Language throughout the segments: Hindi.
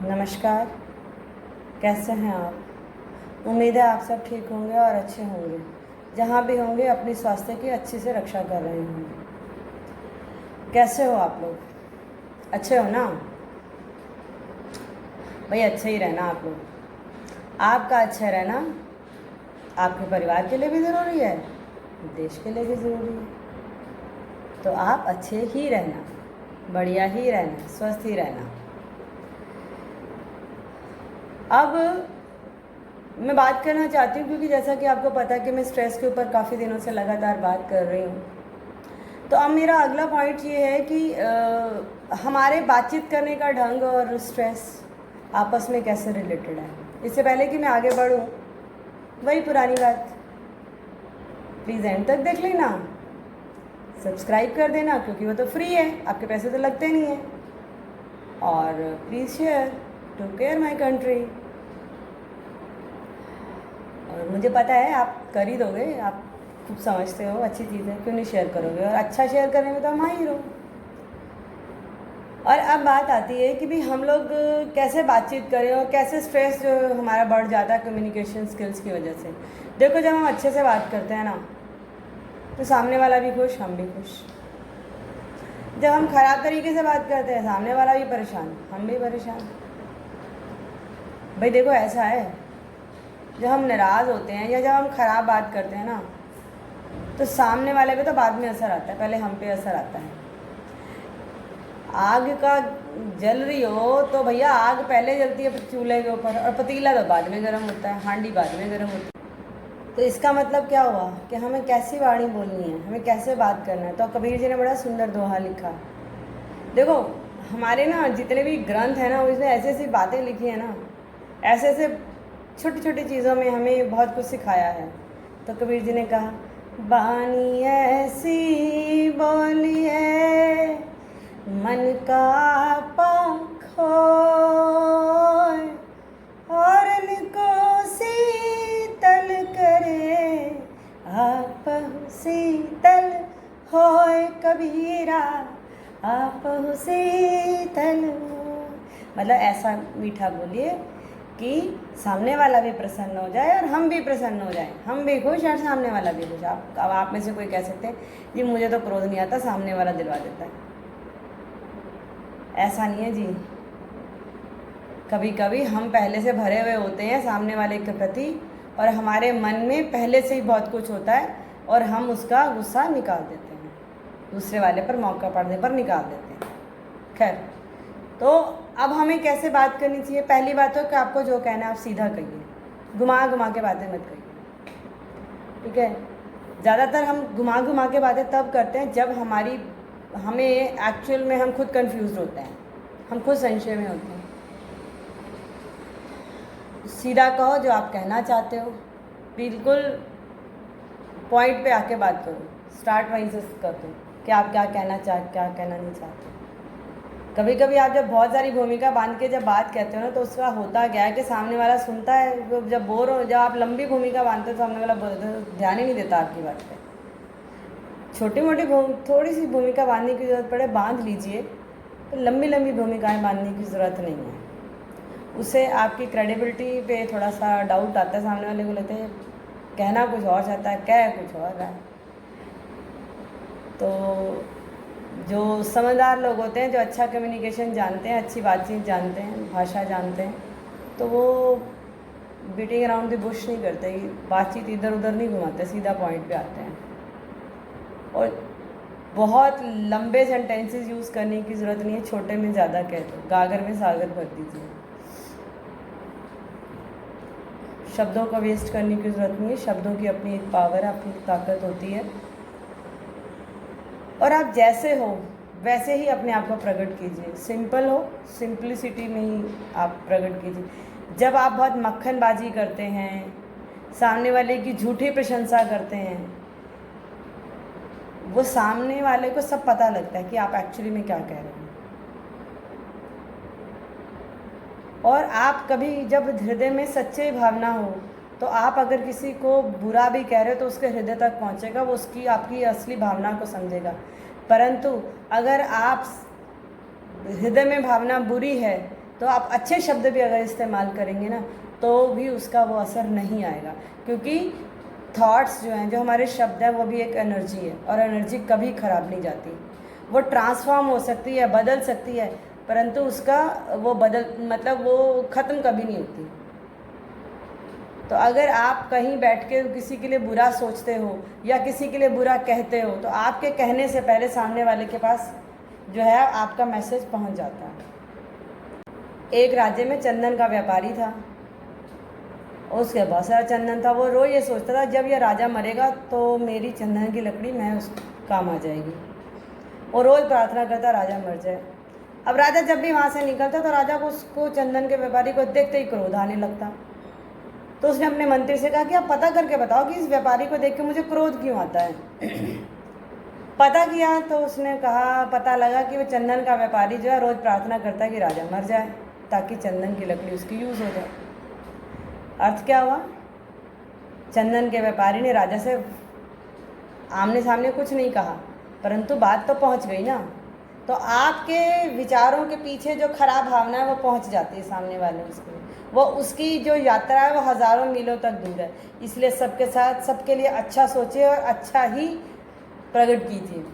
नमस्कार। कैसे हैं आप? उम्मीद है आप सब ठीक होंगे और अच्छे होंगे। जहाँ भी होंगे अपनी स्वास्थ्य की अच्छी से रक्षा कर रहे होंगे। कैसे हो आप लोग? अच्छे हो ना भाई? अच्छे ही रहना आप लोग। आपका अच्छा रहना आपके परिवार के लिए भी ज़रूरी है, देश के लिए भी ज़रूरी है। तो आप अच्छे ही रहना, बढ़िया ही रहना, स्वस्थ ही रहना। अब मैं बात करना चाहती हूँ क्योंकि जैसा कि आपको पता है कि मैं स्ट्रेस के ऊपर काफ़ी दिनों से लगातार बात कर रही हूँ। तो अब मेरा अगला पॉइंट ये है कि हमारे बातचीत करने का ढंग और स्ट्रेस आपस में कैसे रिलेटेड है। इससे पहले कि मैं आगे बढ़ूँ, वही पुरानी बात, प्लीज़ एंड तक देख लेना, सब्सक्राइब कर देना क्योंकि वो तो फ्री है, आपके पैसे तो लगते नहीं हैं। और please share to care my country. और मुझे पता है आप कर ही दोगे, आप खूब समझते हो, अच्छी चीज़ है, क्यों नहीं शेयर करोगे? और अच्छा शेयर करने में तो हम माहिर हो। और अब बात आती है कि भी हम लोग कैसे बातचीत करें और कैसे स्ट्रेस जो हमारा बढ़ जाता है कम्युनिकेशन स्किल्स की वजह से। देखो, जब हम अच्छे से बात करते हैं ना तो सामने वाला भी खुश, हम भी खुश। जब हम ख़राब तरीके से बात करते हैं, सामने वाला भी परेशान, हम भी परेशान। भाई देखो, ऐसा है, जब हम नाराज़ होते हैं या जब हम ख़राब बात करते हैं ना तो सामने वाले पे तो बाद में असर आता है, पहले हम पे असर आता है। आग का जल रही हो तो भैया आग पहले जलती है चूल्हे के ऊपर, और पतीला तो बाद में गर्म होता है, हांडी बाद में गर्म होती है। तो इसका मतलब क्या हुआ कि हमें कैसी वाणी बोलनी है, हमें कैसे बात करना है। तो कबीर जी ने बड़ा सुंदर दोहा लिखा। देखो, हमारे ना जितने भी ग्रंथ हैं ना, उसमें ऐसी ऐसी बातें लिखी हैं ना, ऐसे ऐसे छोटी छोटी चीज़ों में हमें बहुत कुछ सिखाया है। तो कबीर जी ने कहा, बानी ऐसी बोलिए मन का पंखोय, और को शीतल करे आप शीतल होय कबीरा, आप शीतल हो। मतलब ऐसा मीठा बोलिए कि सामने वाला भी प्रसन्न हो जाए और हम भी प्रसन्न हो जाए, हम भी खुश और सामने वाला भी खुश। अब आप में से कोई कह सकते हैं जी मुझे तो क्रोध नहीं आता, सामने वाला दिलवा देता है। ऐसा नहीं है जी। कभी कभी हम पहले से भरे हुए होते हैं सामने वाले के प्रति, और हमारे मन में पहले से ही बहुत कुछ होता है और हम उसका गुस्सा निकाल देते हैं, दूसरे वाले पर मौका पड़ने पर निकाल देते हैं। खैर, तो अब हमें कैसे बात करनी चाहिए? पहली बात तो कि आपको जो कहना है आप सीधा कहिए, घुमा घुमा के बातें मत कहिए, ठीक है? ज़्यादातर हम घुमा घुमा के बातें तब करते हैं जब हमें एक्चुअल में हम खुद कंफ्यूज होते हैं, हम खुद संशय में होते हैं। सीधा कहो जो आप कहना चाहते हो, बिल्कुल पॉइंट पे आके बात करो, स्टार्ट वहीं से कर दो कि आप क्या कहना नहीं चाहते। कभी कभी आप जब बहुत सारी भूमिका बांध के जब बात कहते हो ना तो उसका होता क्या है कि सामने वाला सुनता है, जब बोर हो, जब आप लंबी भूमिका बांधते हो सामने वाला ध्यान ही नहीं देता आपकी बात पे। छोटी मोटी थोड़ी सी भूमिका बांधने की ज़रूरत पड़े बांध लीजिए, तो लंबी लंबी भूमिकाएं बांधने की ज़रूरत नहीं है। उससे आपकी क्रेडिबिलिटी पे थोड़ा सा डाउट आता है, सामने वाले को लेते हैं कहना कुछ और चाहता है, कह कुछ और रहा है। तो जो समझदार लोग होते हैं, जो अच्छा कम्युनिकेशन जानते हैं, अच्छी बातचीत जानते हैं, भाषा जानते हैं, तो वो बीटिंग अराउंड द बुश नहीं करते, बातचीत इधर उधर नहीं घुमाते, सीधा पॉइंट पे आते हैं। और बहुत लंबे सेंटेंसेस यूज़ करने की ज़रूरत नहीं है, छोटे में ज़्यादा कह दो, गागर में सागर भर दीजिए। शब्दों को वेस्ट करने की ज़रूरत नहीं है, शब्दों की अपनी एक पावर, अपनी ताकत होती है। और आप जैसे हो वैसे ही अपने आप को प्रकट कीजिए, सिंपल हो, सिंप्लिसिटी में ही आप प्रकट कीजिए। जब आप बहुत मक्खनबाजी करते हैं, सामने वाले की झूठी प्रशंसा करते हैं, वो सामने वाले को सब पता लगता है कि आप एक्चुअली में क्या कह रहे हैं। और आप कभी जब हृदय में सच्ची भावना हो तो आप अगर किसी को बुरा भी कह रहे हो तो उसके हृदय तक पहुंचेगा, वो उसकी आपकी असली भावना को समझेगा। परंतु अगर आप हृदय में भावना बुरी है तो आप अच्छे शब्द भी अगर इस्तेमाल करेंगे ना तो भी उसका वो असर नहीं आएगा, क्योंकि थॉट्स जो हैं, जो हमारे शब्द हैं, वो भी एक एनर्जी है और एनर्जी कभी ख़राब नहीं जाती। वो ट्रांसफॉर्म हो सकती है, बदल सकती है, परंतु उसका वो वो ख़त्म कभी नहीं होती। तो अगर आप कहीं बैठ के किसी के लिए बुरा सोचते हो या किसी के लिए बुरा कहते हो तो आपके कहने से पहले सामने वाले के पास जो है आपका मैसेज पहुंच जाता है। एक राज्य में चंदन का व्यापारी था, उसके बहुत सारा चंदन था। वो रोज़ ये सोचता था जब यह राजा मरेगा तो मेरी चंदन की लकड़ी मैं उस काम आ जाएगी। वो रोज़ प्रार्थना करता राजा मर जाए। अब राजा जब भी वहाँ से निकलता तो राजा को उसको चंदन के व्यापारी को देखते ही क्रोध आने लगता। तो उसने अपने मंत्री से कहा कि आप पता करके बताओ कि इस व्यापारी को देख के मुझे क्रोध क्यों आता है। पता किया तो उसने कहा, पता लगा कि वो चंदन का व्यापारी जो है रोज़ प्रार्थना करता है कि राजा मर जाए ताकि चंदन की लकड़ी उसकी यूज़ हो जाए। अर्थ क्या हुआ? चंदन के व्यापारी ने राजा से आमने सामने कुछ नहीं कहा, परंतु बात तो पहुंच गई ना। तो आपके विचारों के पीछे जो खराब भावना है वो पहुंच जाती है सामने वाले उसको, वो उसकी जो यात्रा है वो हज़ारों मीलों तक दूर है। इसलिए सबके साथ सबके लिए अच्छा सोचिए और अच्छा ही प्रकट कीजिए।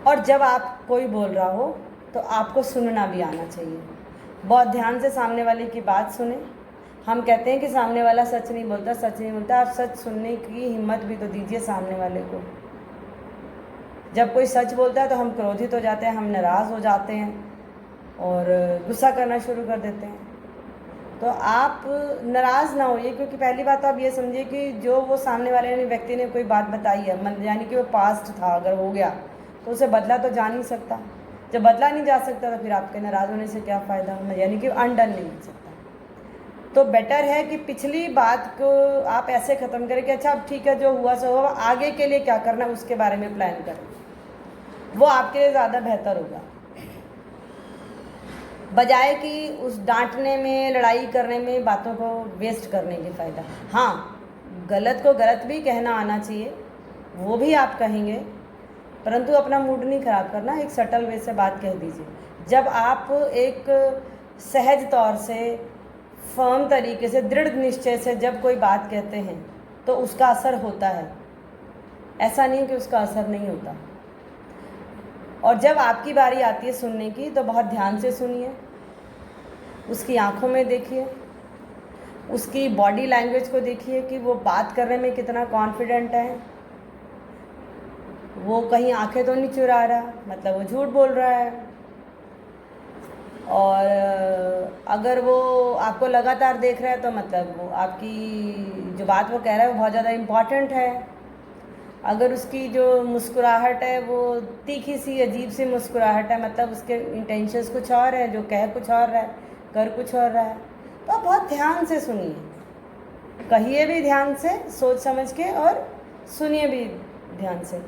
और जब आप कोई बोल रहा हो तो आपको सुनना भी आना चाहिए। बहुत ध्यान से सामने वाले की बात सुने। हम कहते हैं कि सामने वाला सच नहीं बोलता, सच नहीं बोलता। आप सच सुनने की हिम्मत भी तो दीजिए सामने वाले को। जब कोई सच बोलता है तो हम क्रोधित हो जाते हैं, हम नाराज़ हो जाते हैं और गुस्सा करना शुरू कर देते हैं। तो आप नाराज़ ना होइए, क्योंकि पहली बात तो आप ये समझिए कि जो वो सामने वाले व्यक्ति ने कोई बात बताई है, यानी कि वो पास्ट था, अगर हो गया तो उसे बदला तो जा नहीं सकता। जब बदला नहीं जा सकता तो फिर आपके नाराज़ होने से क्या फ़ायदा, यानी कि अनडन नहीं हो सकता। तो बेटर है कि पिछली बात को आप ऐसे ख़त्म करें कि अच्छा अब ठीक है, जो हुआ सो हुआ, आगे के लिए क्या करना है उसके बारे में प्लान करें। वो आपके लिए ज़्यादा बेहतर होगा, बजाय कि उस डांटने में, लड़ाई करने में, बातों को वेस्ट करने के फ़ायदा। हाँ, गलत को गलत भी कहना आना चाहिए, वो भी आप कहेंगे, परंतु अपना मूड नहीं ख़राब करना। एक सटल वे से बात कह दीजिए। जब आप एक सहज तौर से, फर्म तरीके से, दृढ़ निश्चय से जब कोई बात कहते हैं तो उसका असर होता है। ऐसा नहीं कि उसका असर नहीं होता। और जब आपकी बारी आती है सुनने की तो बहुत ध्यान से सुनिए, उसकी आंखों में देखिए, उसकी बॉडी लैंग्वेज को देखिए कि वो बात करने में कितना कॉन्फिडेंट है। वो कहीं आंखें तो नहीं चुरा रहा, मतलब वो झूठ बोल रहा है। और अगर वो आपको लगातार देख रहा है तो मतलब वो आपकी जो बात वो कह रहा है वो बहुत ज़्यादा इम्पॉर्टेंट है। अगर उसकी जो मुस्कुराहट है वो तीखी सी अजीब सी मुस्कुराहट है, मतलब उसके इंटेंशंस कुछ और है, जो कह कुछ और रहा है, कर कुछ और रहा है। तो आप बहुत ध्यान से सुनिए, कहिए भी ध्यान से, सोच समझ के, और सुनिए भी ध्यान से।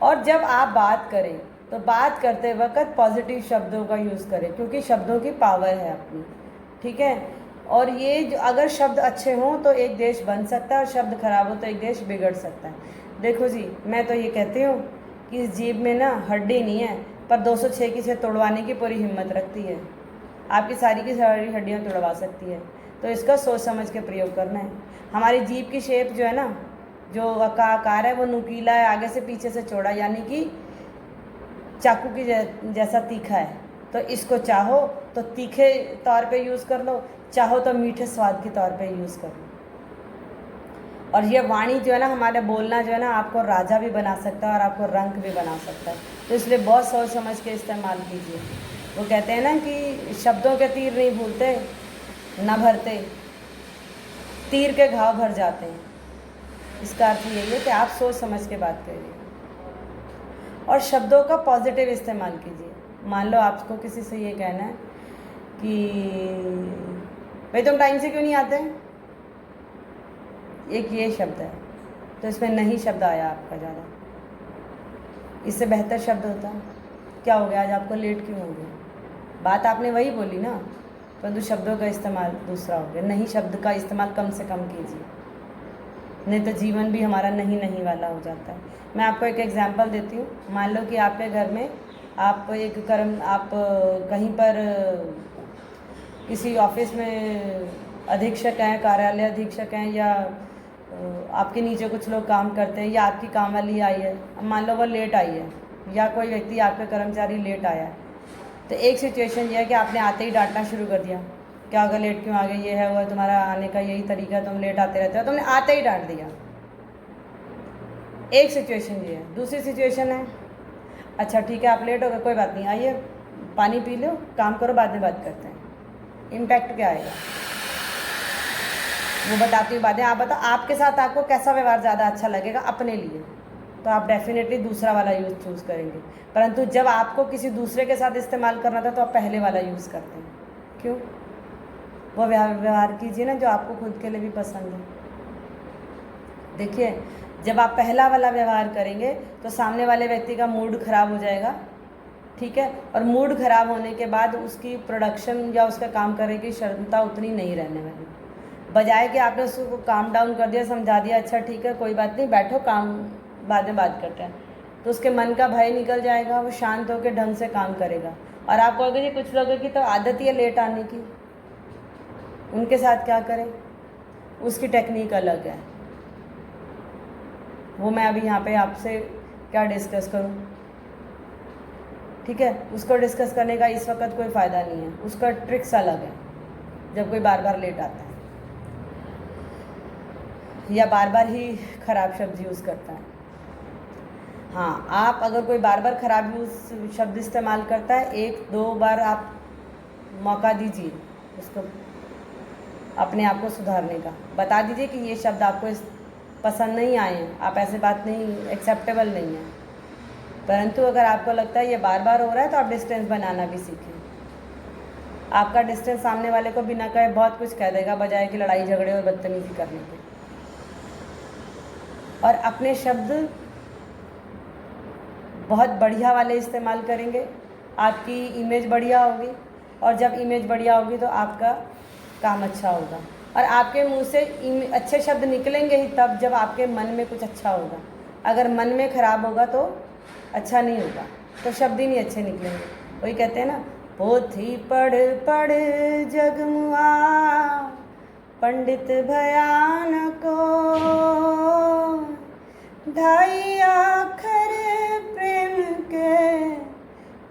और जब आप बात करें तो बात करते वक्त पॉजिटिव शब्दों का यूज़ करें, क्योंकि शब्दों की पावर है अपनी, ठीक है। और ये जो अगर शब्द अच्छे हों तो एक देश बन सकता है, और शब्द खराब हो तो एक देश बिगड़ सकता है। देखो जी, मैं तो ये कहती हूँ कि इस जीभ में ना हड्डी नहीं है, पर 206 की से तोड़वाने की पूरी हिम्मत रखती है। आपकी सारी की सारी हड्डियाँ तोड़वा सकती है, तो इसका सोच समझ के प्रयोग करना है। हमारी जीभ की शेप जो है ना, जो आकार है वो नुकीला है, आगे से पीछे से चौड़ा, यानी कि चाकू की जैसा तीखा है। तो इसको चाहो तो तीखे तौर पे यूज़ कर लो, चाहो तो मीठे स्वाद के तौर पे यूज़ कर लो। और ये वाणी जो है ना, हमारा बोलना जो है ना, आपको राजा भी बना सकता है और आपको रंक भी बना सकता है। तो इसलिए बहुत सोच समझ के इस्तेमाल कीजिए। वो कहते हैं ना कि शब्दों के तीर नहीं भूलते न भरते, तीर के घाव भर जाते हैं। इसका अर्थ यही है कि आप सोच समझ के बात करिए और शब्दों का पॉजिटिव इस्तेमाल कीजिए। मान लो आपको किसी से ये कहना है कि भाई तुम टाइम से क्यों नहीं आते, एक ये शब्द है, तो इसमें नहीं शब्द आया आपका ज़्यादा। इससे बेहतर शब्द होता क्या हो गया, आज आपको लेट क्यों हो गया। बात आपने वही बोली ना, परंतु शब्दों का इस्तेमाल दूसरा हो गया। नहीं शब्द का इस्तेमाल कम से कम कीजिए, नहीं तो जीवन भी हमारा नहीं वाला हो जाता है। मैं आपको एक एग्जांपल देती हूँ। मान लो कि आपके घर में आप कहीं पर किसी ऑफिस में अधीक्षक हैं, कार्यालय अधीक्षक हैं, या आपके नीचे कुछ लोग काम करते हैं, या आपकी काम वाली आई है, मान लो वो लेट आई है, या कोई व्यक्ति आपका कर्मचारी लेट आया है, तो एक सिचुएशन ये है कि आपने आते ही डांटना शुरू कर दिया, क्या अगर लेट क्यों आ गए, ये है वो है, तुम्हारा आने का यही तरीका है, तुम लेट आते रहते हो, तुमने आते ही डांट दिया। एक सिचुएशन ये है। दूसरी सिचुएशन है, अच्छा ठीक है आप लेट हो गए, कोई बात नहीं, आइए पानी पी लो, काम करो, बाद में बात करते हैं। इम्पैक्ट क्या आएगा वो बताती हूँ बातें। आप बताओ आपके साथ आपको कैसा व्यवहार ज़्यादा अच्छा लगेगा अपने लिए, तो आप डेफिनेटली दूसरा वाला यूज़ चूज़ करेंगे। परंतु जब आपको किसी दूसरे के साथ इस्तेमाल करना था तो आप पहले वाला यूज़ करते हैं। क्यों? वो व्यवहार कीजिए ना जो आपको खुद के लिए भी पसंद है। देखिए जब आप पहला वाला व्यवहार करेंगे तो सामने वाले व्यक्ति का मूड ख़राब हो जाएगा, ठीक है, और मूड ख़राब होने के बाद उसकी प्रोडक्शन या उसका काम करने की क्षमता उतनी नहीं रहने वाली। बजाय कि आपने उसको काम डाउन कर दिया, समझा दिया, अच्छा ठीक है कोई बात नहीं, बैठो काम बाद में बात करते हैं, तो उसके मन का भय निकल जाएगा, वो शांत होकर ढंग से काम करेगा। और आप कहोगे जी कुछ लोगों की तो आदत ही है लेट आने की, उनके साथ क्या करें, उसकी टेक्निक अलग है, वो मैं अभी यहाँ पे आपसे क्या डिस्कस करूँ, ठीक है, उसको डिस्कस करने का इस वक्त कोई फ़ायदा नहीं है, उसका ट्रिक्स अलग है। जब कोई बार बार लेट आता है या बार बार ही ख़राब शब्द यूज़ करता है, हाँ आप अगर कोई बार बार ख़राब शब्द इस्तेमाल करता है, एक दो बार आप मौका दीजिए उसको अपने आप को सुधारने का, बता दीजिए कि ये शब्द आपको पसंद नहीं आए हैं, आप ऐसे बात नहीं, एक्सेप्टेबल नहीं है। परंतु अगर आपको लगता है ये बार बार हो रहा है तो आप डिस्टेंस बनाना भी सीखें। आपका डिस्टेंस सामने वाले को बिना कहे बहुत कुछ कह देगा, बजाय कि लड़ाई झगड़े और बदतमीजी करने के। और अपने शब्द बहुत बढ़िया वाले इस्तेमाल करेंगे, आपकी इमेज बढ़िया होगी, और जब इमेज बढ़िया होगी तो आपका काम अच्छा होगा। और आपके मुंह से अच्छे शब्द निकलेंगे ही तब जब आपके मन में कुछ अच्छा होगा। अगर मन में ख़राब होगा तो अच्छा नहीं होगा, तो शब्द ही नहीं अच्छे निकलेंगे। वही कहते हैं ना, पोथी पढ़ पढ़ जगमुआ पंडित भयानको, ढाई आखर प्रेम के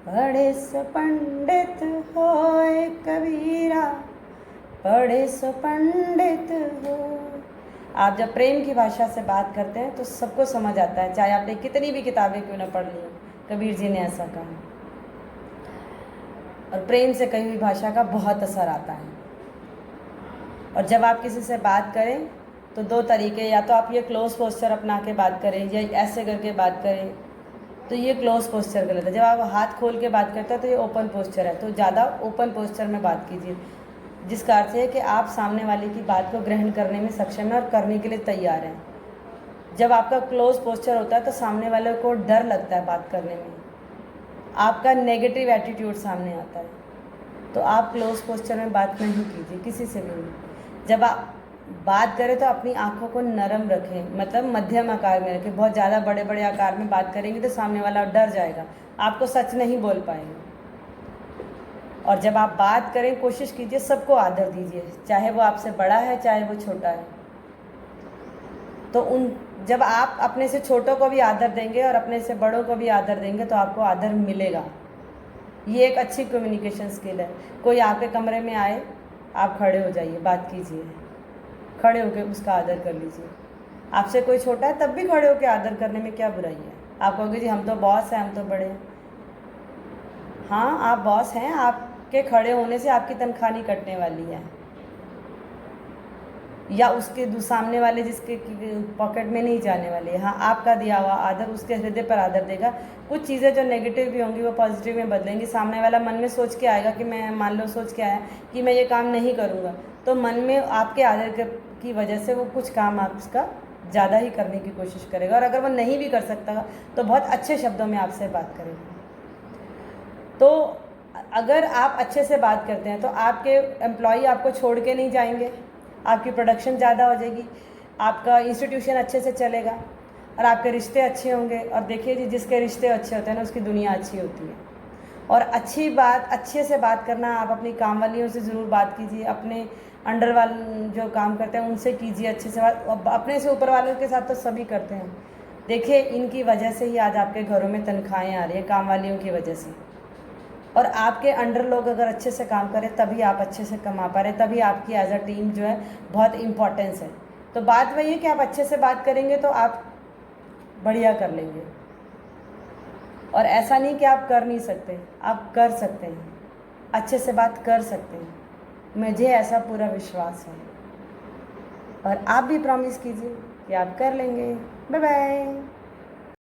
पढ़े सो पंडित होए कबीरा, पढ़े सो पंडित हो। आप जब प्रेम की भाषा से बात करते हैं तो सबको समझ आता है, चाहे आपने कितनी भी किताबें क्यों ना पढ़ ली हो। कबीर जी ने ऐसा कहा। और प्रेम से कही हुई भाषा का बहुत असर आता है। और जब आप किसी से बात करें तो दो तरीके, या तो आप ये क्लोज पोस्चर अपना के बात करें या ऐसे करके बात करें, तो ये क्लोज पोस्चर गलत है। जब आप हाथ खोल के बात करते हैं तो ये ओपन पोस्चर है, तो ज़्यादा ओपन पोस्चर में बात कीजिए, जिसका अर्थ है कि आप सामने वाले की बात को ग्रहण करने में सक्षम हैं और करने के लिए तैयार हैं। जब आपका क्लोज पोस्चर होता है तो सामने वाले को डर लगता है बात करने में, आपका नेगेटिव एटीट्यूड सामने आता है, तो आप क्लोज पोस्चर में बात नहीं कीजिए किसी से भी नहीं। जब आप बात करें तो अपनी आँखों को नरम रखें, मतलब मध्यम आकार में रखें। बहुत ज़्यादा बड़े बड़े आकार में बात करेंगे तो सामने वाला डर जाएगा, आपको सच नहीं बोल पाएंगे। और जब आप बात करें कोशिश कीजिए सबको आदर दीजिए, चाहे वो आपसे बड़ा है चाहे वो छोटा है। तो जब आप अपने से छोटों को भी आदर देंगे और अपने से बड़ों को भी आदर देंगे तो आपको आदर मिलेगा। ये एक अच्छी कम्युनिकेशन स्किल है। कोई आपके कमरे में आए, आप खड़े हो जाइए, बात कीजिए, खड़े होकर उसका आदर कर लीजिए। आपसे कोई छोटा है तब भी खड़े होकर आदर करने में क्या बुराई है। आप कहोगे जी हम तो बॉस हैं, हम तो बड़े हैं। हाँ आप बॉस हैं, आपके खड़े होने से आपकी तनख्वाह नहीं कटने वाली है, या उसके सामने वाले जिसके पॉकेट में नहीं जाने वाली है। हाँ आपका दिया हुआ आदर उसके हृदय पर आदर देगा। कुछ चीज़ें जो नेगेटिव भी होंगी वो पॉजिटिव में बदलेंगी। सामने वाला मन में सोच के आएगा कि मैं, मान लो सोच के आया कि मैं ये काम नहीं करूँगा, तो मन में आपके आदर की वजह से वो कुछ काम आपका ज़्यादा ही करने की कोशिश करेगा। और अगर वो नहीं भी कर सकता तो बहुत अच्छे शब्दों में आपसे बात करेगा। तो अगर आप अच्छे से बात करते हैं तो आपके एम्प्लॉई आपको छोड़ के नहीं जाएंगे, आपकी प्रोडक्शन ज़्यादा हो जाएगी, आपका इंस्टीट्यूशन अच्छे से चलेगा और आपके रिश्ते अच्छे होंगे। और देखिए जी, जिसके रिश्ते अच्छे होते हैं ना उसकी दुनिया अच्छी होती है। और अच्छी बात, अच्छे से बात करना। आप अपनी काम वालियों से ज़रूर बात कीजिए, अपने अंडर वाले जो काम करते हैं उनसे कीजिए अच्छे से बात। अपने से ऊपर वालों के साथ तो सभी करते हैं। देखिए, इनकी वजह से ही आज आपके घरों में तनख्वाहें आ रही हैं, काम वालियों की वजह से। और आपके अंडर लोग अगर अच्छे से काम करें तभी आप अच्छे से कमा पा रहे, तभी आपकी एज अ टीम जो है बहुत इम्पोर्टेंस है। तो बात वही है कि आप अच्छे से बात करेंगे तो आप बढ़िया कर लेंगे। और ऐसा नहीं कि आप कर नहीं सकते, आप कर सकते हैं, अच्छे से बात कर सकते हैं। मुझे ऐसा पूरा विश्वास है और आप भी प्रॉमिस कीजिए कि आप कर लेंगे। Bye bye.